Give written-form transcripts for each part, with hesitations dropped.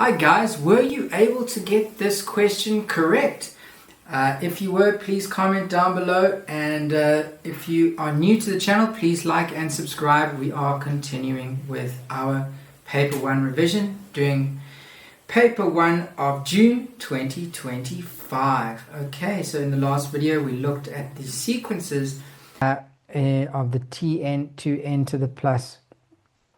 Hi guys, were you able to get this question correct? If you were, please comment down below, and if you are new to the channel, please like and subscribe. We are continuing with our paper 1 revision, doing paper 1 of June 2025. Okay, so in the last video we looked at the sequences of the Tn to n to the plus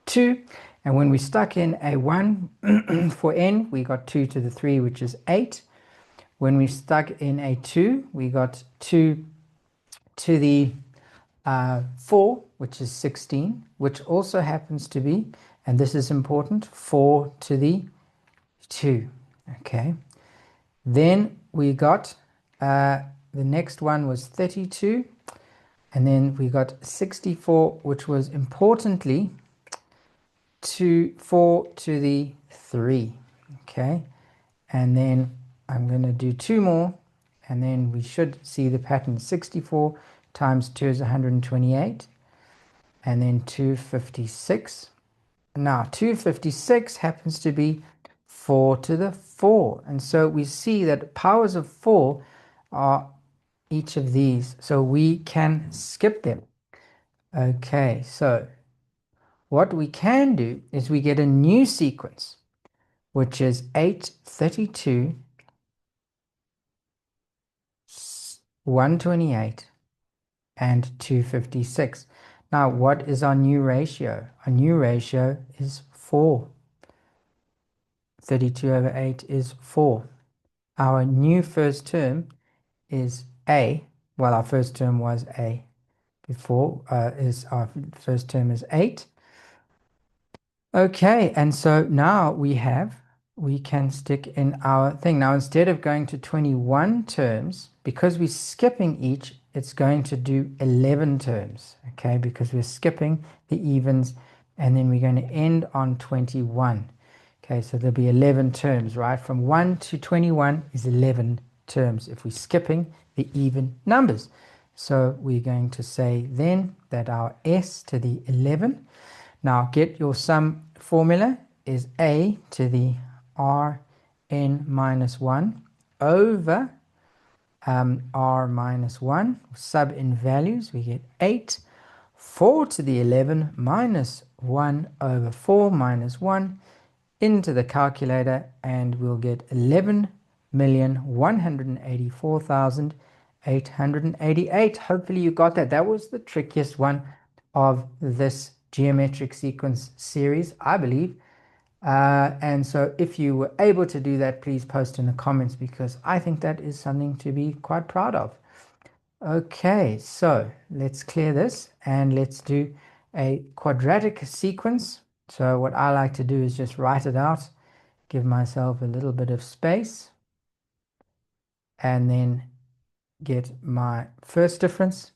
2, and when we stuck in a 1 for n, we got 2 to the 3, which is 8. When we stuck in a 2, we got 2 to the 4, which is 16, which also happens to be, and this is important, 4 to the 2. Okay, then we got the next one was 32, and then we got 64, which was importantly 4 to the 3. Okay, and then I'm going to do 2 more, and then we should see the pattern. 64 times 2 is 128, and then 256. Now 256 happens to be 4 to the 4, and so we see that powers of 4 are each of these, so we can skip them. Okay, so what we can do is we get a new sequence, which is 8, 32, 128, and 256. Now, what is our new ratio? Our new ratio is 4. 32 over 8 is 4. Our new first term is a. Well, our first term was a before. Our first term is 8. Okay, and so now we can stick in our thing. Now, instead of going to 21 terms, because we're skipping each, it's going to do 11 terms, okay, because we're skipping the evens, and then we're going to end on 21. Okay, so there'll be 11 terms, right? From 1 to 21 is 11 terms if we're skipping the even numbers. So we're going to say then that our s to the 11, now get your sum formula, is a to the rn minus 1 over r minus 1. Sub in values, we get 8. 4 to the 11 minus 1 over 4 minus 1 into the calculator, and we'll get 11,184,888. Hopefully you got that. That was the trickiest one of this geometric sequence series, I believe. And so if you were able to do that, please post in the comments, because I think that is something to be quite proud of. Okay, so let's clear this and let's do a quadratic sequence. So what I like to do is just write it out, give myself a little bit of space, and then get my first difference,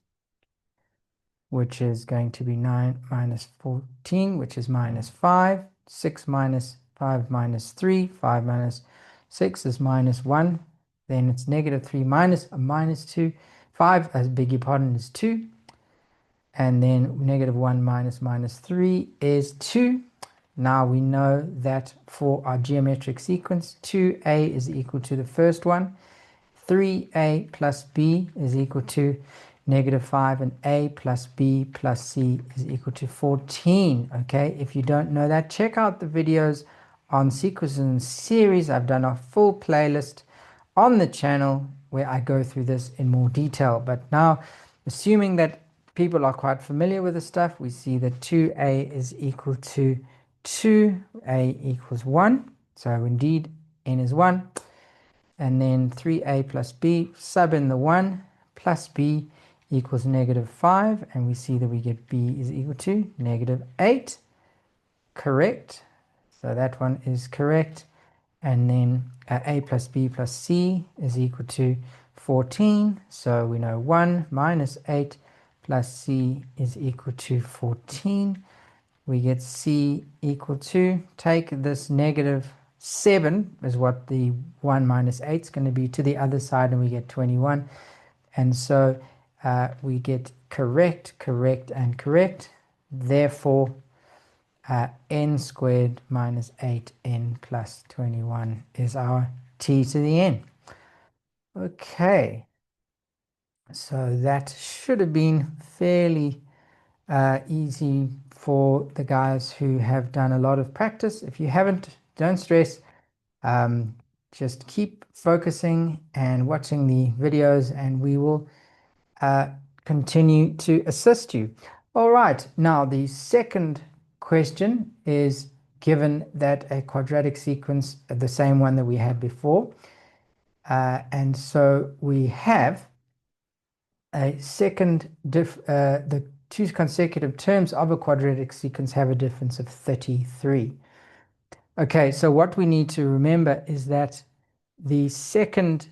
which is going to be 9 minus 14, which is minus 5. 6 minus 5 minus 3. 5 minus 6 is minus 1. Then it's negative 3 minus a minus 2. 5, I beg your pardon, is 2. And then negative 1 minus minus 3 is 2. Now we know that for our geometric sequence, 2a is equal to the first one. 3a plus b is equal to negative 5, and a plus b plus c is equal to 14. Okay, if you don't know that, check out the videos on sequences and series. I've done a full playlist on the channel where I go through this in more detail. But now, assuming that people are quite familiar with the stuff, we see that 2a is equal to 2, a equals 1. So indeed, n is 1. And then 3a plus b, sub in the 1, plus b equals negative 5. And we see that we get b is equal to negative 8. Correct. So that one is correct. And then a plus b plus c is equal to 14. So we know 1 minus 8 plus c is equal to 14. We get c equal to, take this negative 7 is what the 1 minus 8 is going to be, to the other side, and we get 21. And so we get correct, correct, and correct. Therefore, n squared minus 8n plus 21 is our t to the n. Okay, so that should have been fairly easy for the guys who have done a lot of practice. If you haven't, don't stress. Just keep focusing and watching the videos, and we will continue to assist you. All right, now the second question is given that a quadratic sequence, the same one that we had before, and so we have a second the two consecutive terms of a quadratic sequence have a difference of 33. Okay, so what we need to remember is that the second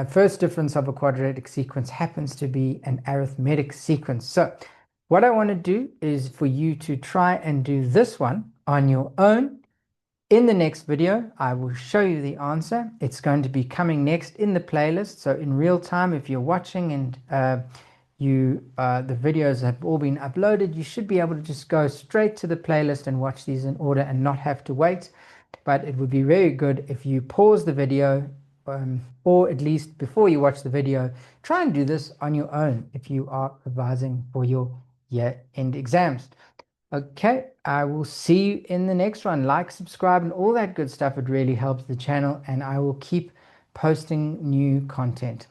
first difference of a quadratic sequence happens to be an arithmetic sequence. So what I want to do is for you to try and do this one on your own. In the next video, I will show you the answer. It's going to be coming next in the playlist. So in real time, if you're watching and the videos have all been uploaded, you should be able to just go straight to the playlist and watch these in order and not have to wait. But it would be very good if you pause the video, or at least before you watch the video, try and do this on your own if you are revising for your year-end exams. Okay, I will see you in the next one. Like, subscribe, and all that good stuff. It really helps the channel, and I will keep posting new content.